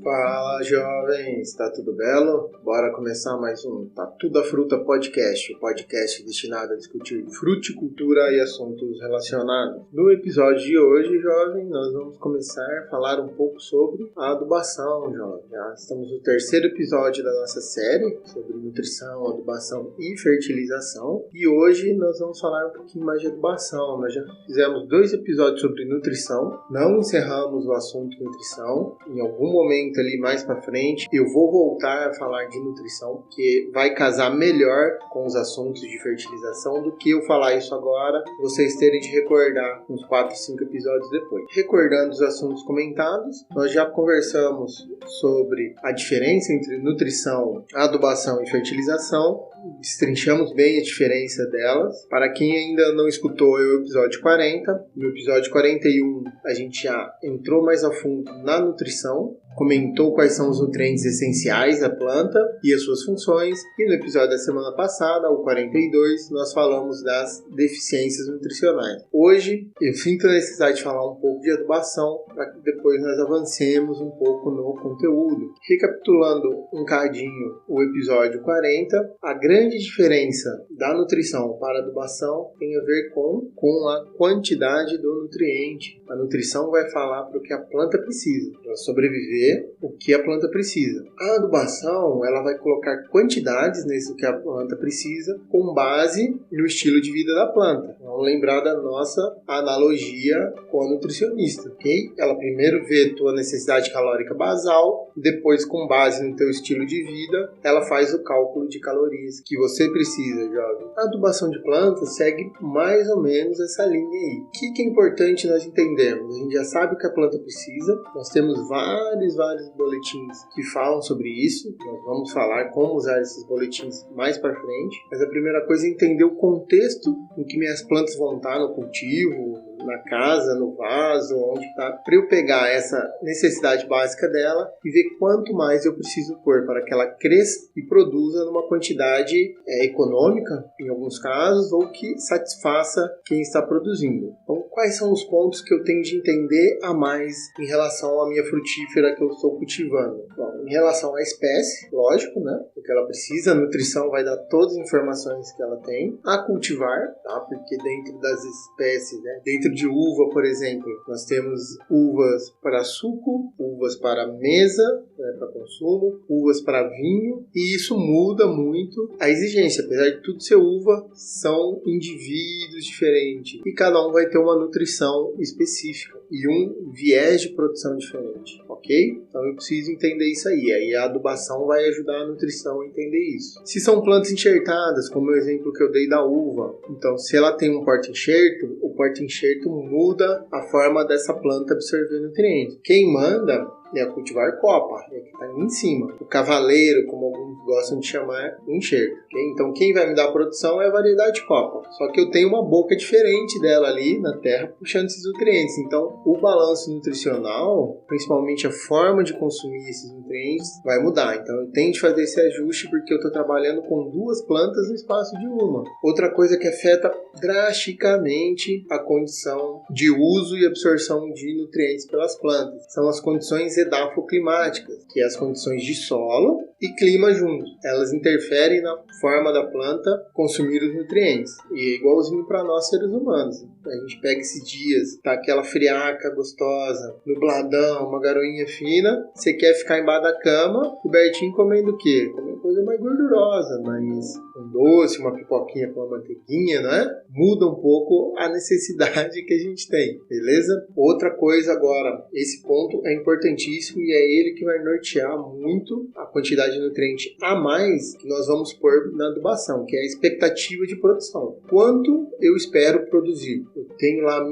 Fala, jovens, tá tudo belo? Bora começar mais um Tatu da Fruta Podcast, o podcast destinado a discutir fruticultura e assuntos relacionados. No episódio de hoje, jovem, nós vamos começar a falar um pouco sobre a adubação, jovem. Já estamos no terceiro episódio da nossa série sobre nutrição, adubação e fertilização. E hoje nós vamos falar um pouquinho mais de adubação. Nós já fizemos 2 episódios sobre nutrição, não encerramos o assunto nutrição. Em algum momento ali mais pra frente, eu vou voltar a falar de nutrição, porque vai casar melhor com os assuntos de fertilização do que eu falar isso agora, vocês terem de recordar uns 4, 5 episódios depois. Recordando os assuntos comentados, nós já conversamos sobre a diferença entre nutrição, adubação e fertilização, destrinchamos bem a diferença delas. Para quem ainda não escutou o episódio 40, no episódio 41 a gente já entrou mais a fundo na nutrição, comentou quais são os nutrientes essenciais da planta e as suas funções, e no episódio da semana passada, o 42, nós falamos das deficiências nutricionais. Hoje eu sinto a necessidade de falar um pouco de adubação para que depois nós avancemos um pouco no conteúdo. Recapitulando um cadinho o episódio 40, a grande diferença da nutrição para a adubação tem a ver com a quantidade do nutriente. A nutrição vai falar para o que a planta precisa, para sobreviver o que a planta precisa. A adubação, ela vai colocar quantidades nisso que a planta precisa com base no estilo de vida da planta. Vamos lembrar da nossa analogia com a nutricionista, ok? Ela primeiro vê a tua necessidade calórica basal, depois, com base no teu estilo de vida, ela faz o cálculo de calorias que você precisa, jovem. A adubação de plantas segue mais ou menos essa linha aí. O que é importante nós entendermos? A gente já sabe o que a planta precisa, nós temos vários boletins que falam sobre isso. Nós vamos falar como usar esses boletins mais para frente. Mas a primeira coisa é entender o contexto em que minhas plantas vão estar no cultivo, na casa, no vaso, onde está, para eu pegar essa necessidade básica dela e ver quanto mais eu preciso pôr para que ela cresça e produza numa quantidade econômica, em alguns casos, ou que satisfaça quem está produzindo. Então, quais são os pontos que eu tenho de entender a mais em relação à minha frutífera que eu estou cultivando? Bom, em relação à espécie, lógico, né? Porque ela precisa, a nutrição vai dar todas as informações que ela tem. A cultivar, tá? Porque dentro das espécies, né? Dentro de uva, por exemplo, nós temos uvas para suco, uvas para mesa, né, para consumo, uvas para vinho, e isso muda muito a exigência. Apesar de tudo ser uva, são indivíduos diferentes e cada um vai ter uma nutrição específica e um viés de produção diferente, ok? Então eu preciso entender isso aí a adubação vai ajudar a nutrição a entender isso. Se são plantas enxertadas, como o exemplo que eu dei da uva, então se ela tem um porta-enxerto, o porta-enxerto muda a forma dessa planta absorver nutrientes. Quem manda é a cultivar copa, que está ali em cima. O cavaleiro, como alguns gostam de chamar, o enxerto. Okay? Então quem vai me dar a produção é a variedade copa. Só que eu tenho uma boca diferente dela ali na terra puxando esses nutrientes. Então o balanço nutricional, principalmente a forma de consumir esses nutrientes, vai mudar. Então eu tenho de fazer esse ajuste porque eu estou trabalhando com 2 plantas no espaço de uma. Outra coisa que afeta drasticamente a condição de uso e absorção de nutrientes pelas plantas são as condições edafoclimáticas, que é as condições de solo e clima juntos. Elas interferem na forma da planta consumir os nutrientes. E é igualzinho para nós seres humanos. A gente pega esses dias, tá aquela friaca gostosa, nubladão, uma garoinha fina, você quer ficar embaixo da cama, cobertinho comendo o quê? Comendo coisa mais gordurosa, mas um doce, uma pipoquinha com uma manteiguinha, não é? Muda um pouco a necessidade que a gente tem, beleza? Outra coisa agora, esse ponto é importantíssimo e é ele que vai nortear muito a quantidade de nutriente a mais que nós vamos pôr na adubação, que é a expectativa de produção. Quanto eu espero produzir? Eu tenho lá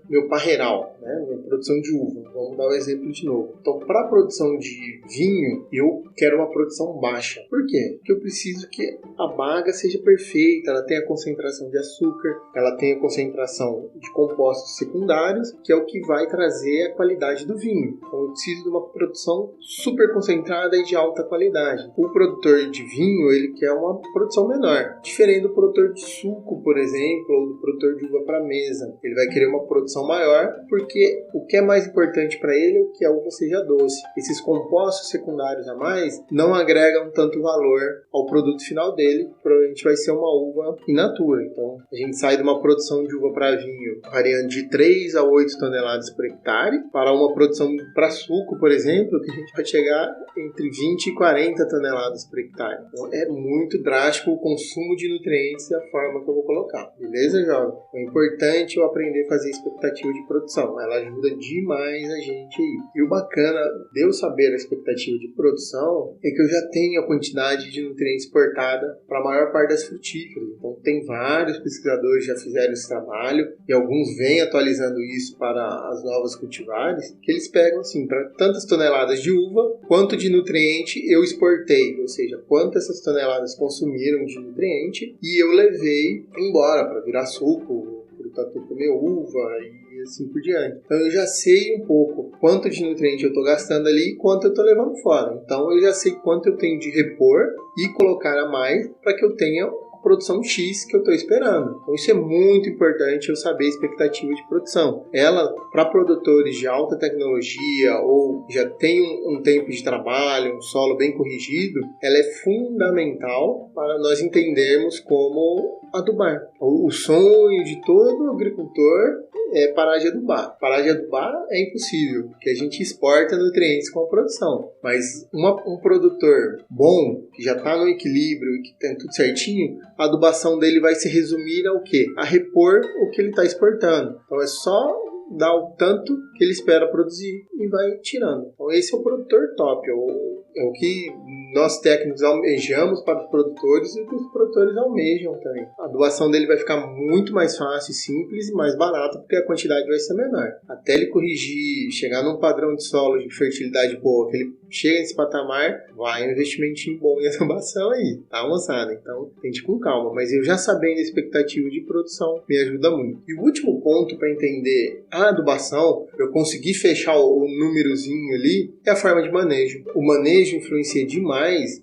meu parreiral, né? Minha produção de uva. Vamos dar o exemplo de novo. Então, para a produção de vinho, eu quero uma produção baixa. Por quê? Porque eu preciso que a baga baga seja perfeita, ela tenha a concentração de açúcar, ela tenha a concentração de compostos secundários, que é o que vai trazer a qualidade do vinho. Então eu preciso de uma produção super concentrada e de alta qualidade. O produtor de vinho, ele quer uma produção menor, diferente do produtor de suco, por exemplo, ou do produtor de uva para mesa. Ele vai querer uma produção maior, porque o que é mais importante para ele é o que a uva seja doce. Esses compostos secundários a mais não agregam tanto valor ao produto final dele, provavelmente vai ser uma uva in natura. Então a gente sai de uma produção de uva para vinho variando de 3 a 8 toneladas por hectare, para uma produção para suco, por exemplo, que a gente vai chegar entre 20 e 40 toneladas por hectare. Então é muito drástico o consumo de nutrientes e a forma que eu vou colocar. Beleza, jovem? É importante eu aprender a fazer expectativa de produção. Ela ajuda demais a gente aí. E o bacana de eu saber a expectativa de produção é que eu já tenho a quantidade de nutrientes exportada para a maior parte das frutíferas. Então tem vários pesquisadores que já fizeram esse trabalho e alguns vêm atualizando isso para as novas cultivares, que eles pegam assim, para tantas toneladas de uva quanto de nutriente eu exportei, ou seja, quantas essas toneladas consumiram de nutriente e eu levei embora para virar suco, para o tatu comer uva e assim por diante. Então eu já sei um pouco quanto de nutriente eu estou gastando ali e quanto eu estou levando fora. Então eu já sei quanto eu tenho de repor e colocar a mais para que eu tenha a produção X que eu estou esperando. Então isso é muito importante eu saber a expectativa de produção. Ela, para produtores de alta tecnologia ou já tem um tempo de trabalho, um solo bem corrigido, ela é fundamental para nós entendermos como adubar. O sonho de todo agricultor é parar de adubar. Parar de adubar é impossível, porque a gente exporta nutrientes com a produção. Mas um produtor bom, que já está no equilíbrio e que tem tudo certinho, a adubação dele vai se resumir ao quê? A repor o que ele está exportando. Então é só dar o tanto que ele espera produzir e vai tirando. Então esse é o produtor top, é o que nós técnicos almejamos para os produtores e que os produtores almejam também. A adubação dele vai ficar muito mais fácil, simples e mais barata, porque a quantidade vai ser menor. Até ele corrigir, chegar num padrão de solo de fertilidade boa, que ele chega nesse patamar, vai um investimentinho bom em adubação aí, tá, moçada? Então, tente com calma, mas eu já sabendo a expectativa de produção, me ajuda muito. E o último ponto para entender a adubação, eu conseguir fechar o númerozinho ali, é a forma de manejo. O manejo influencia demais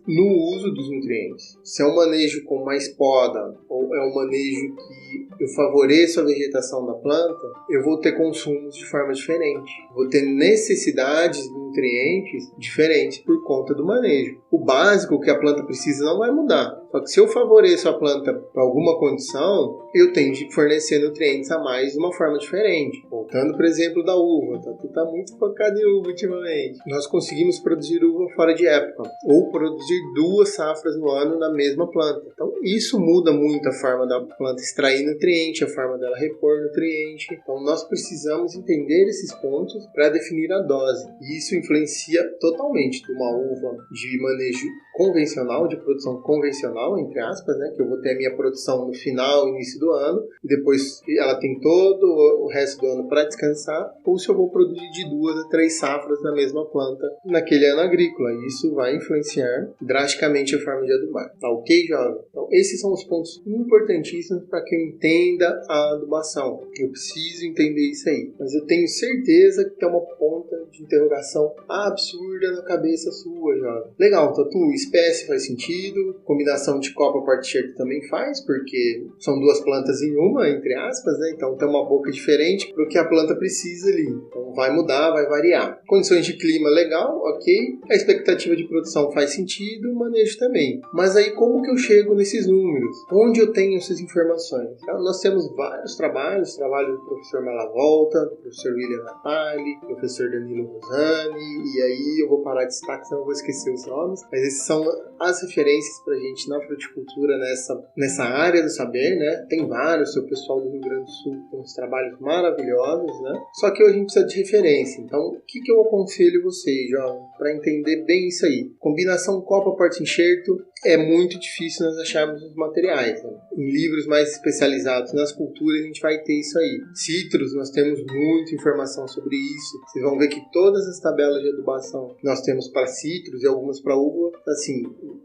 no uso dos nutrientes. Se é um manejo com mais poda, ou é um manejo que eu favoreço a vegetação da planta, eu vou ter consumos de forma diferente. Vou ter necessidades de nutrientes diferentes por conta do manejo. O básico que a planta precisa não vai mudar. Só que se eu favoreço a planta para alguma condição, eu tenho de fornecer nutrientes a mais de uma forma diferente. Voltando, por exemplo, da uva. Tu tá muito focado em uva ultimamente. Nós conseguimos produzir uva fora de época. Ou produzir 2 safras no ano na mesma planta. Então, isso muda muito a forma da planta extrair nutriente, a forma dela repor nutriente. Então, nós precisamos entender esses pontos para definir a dose. E isso influencia totalmente de uma uva de manejo convencional, de produção convencional, entre aspas, né? Que eu vou ter a minha produção no final, início do ano, e depois ela tem todo o resto do ano para descansar, ou se eu vou produzir de 2 a 3 safras na mesma planta naquele ano agrícola. E isso vai influenciar drasticamente a forma de adubar. Tá ok, jovem? Então, esses são os pontos importantíssimos para que eu entenda a adubação. Eu preciso entender isso aí. Mas eu tenho certeza que tem uma ponta de interrogação absurda na cabeça sua, jovem. Legal, Tatu, espécie faz sentido, combinação de copa part-shirt também faz, porque são 2 plantas em uma, entre aspas, né? Então tem uma boca diferente para o que a planta precisa ali. Então vai mudar, vai variar. Condições de clima, legal, ok. A expectativa de produção faz sentido, o manejo também. Mas aí como que eu chego nesses números? Onde eu tenho essas informações? Então, nós temos vários trabalhos, trabalho do professor Malavolta, do professor William Natali, do professor Danilo Rosani, e aí eu vou parar de citar, senão eu vou esquecer os nomes, mas esses são as referências pra gente na fruticultura nessa área do saber, né? Tem vários, o pessoal do Rio Grande do Sul tem uns trabalhos maravilhosos, né? Só que hoje a gente precisa de referência. Então, o que eu aconselho vocês, jovem, para entender bem isso aí? Combinação copa porta-enxerto é muito difícil nós acharmos os materiais, né? Em livros mais especializados nas culturas a gente vai ter isso aí. Citros, nós temos muita informação sobre isso. Vocês vão ver que todas as tabelas de adubação que nós temos para citros e algumas para uva, assim,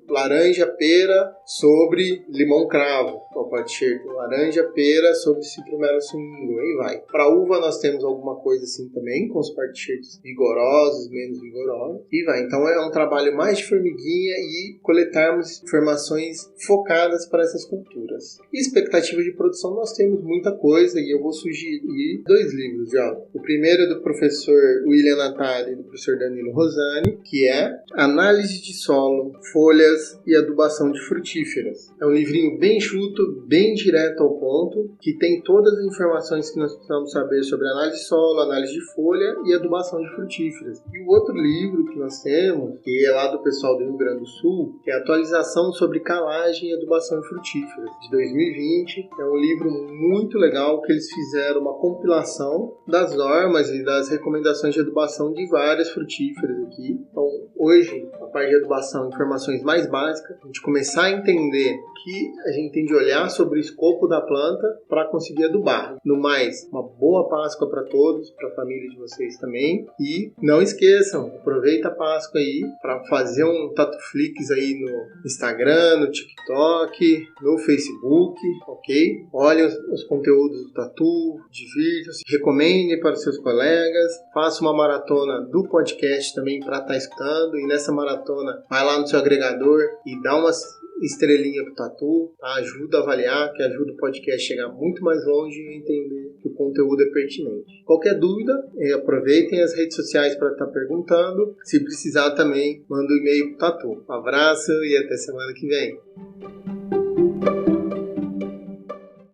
laranja, pera sobre limão cravo, o partido. Laranja, pera sobre citromelo sumingo, aí vai. Para uva nós temos alguma coisa assim também, com os partidos vigorosos, menos vigorosos, e vai. Então é um trabalho mais de formiguinha e coletarmos informações focadas para essas culturas. E expectativa de produção nós temos muita coisa e eu vou sugerir 2 livros já. O primeiro é do professor William Natali e do professor Danilo Rosani, que é Análise de Solo, Folhas e Adubação de Frutíferas. É um livrinho bem enxuto, bem direto ao ponto, que tem todas as informações que nós precisamos saber sobre análise de solo, análise de folha e adubação de frutíferas. E o outro livro que nós temos, que é lá do pessoal do Rio Grande do Sul, que é Atualização sobre Calagem e Adubação de Frutíferas, de 2020. É um livro muito legal que eles fizeram uma compilação das normas e das recomendações de adubação de várias frutíferas aqui. Então, hoje, a parte de adubação, informações mais básicas, a gente começar a entender que a gente tem de olhar sobre o escopo da planta para conseguir adubar. No mais, uma boa Páscoa para todos, para a família de vocês também. E não esqueçam, aproveita a Páscoa aí para fazer um Tatuflix aí no Instagram, no TikTok, no Facebook, ok? Olhem os conteúdos do Tatu, divirtam-se, recomendem para os seus colegas, faça uma maratona do podcast também para estar escutando. E nessa maratona, vai lá no seu agregador e dá umas estrelinha pro Tatu, tá? Ajuda a avaliar, que ajuda o podcast a chegar muito mais longe e entender que o conteúdo é pertinente. Qualquer dúvida, aproveitem as redes sociais para estar perguntando. Se precisar também, manda um e-mail pro Tatu. Um abraço e até semana que vem.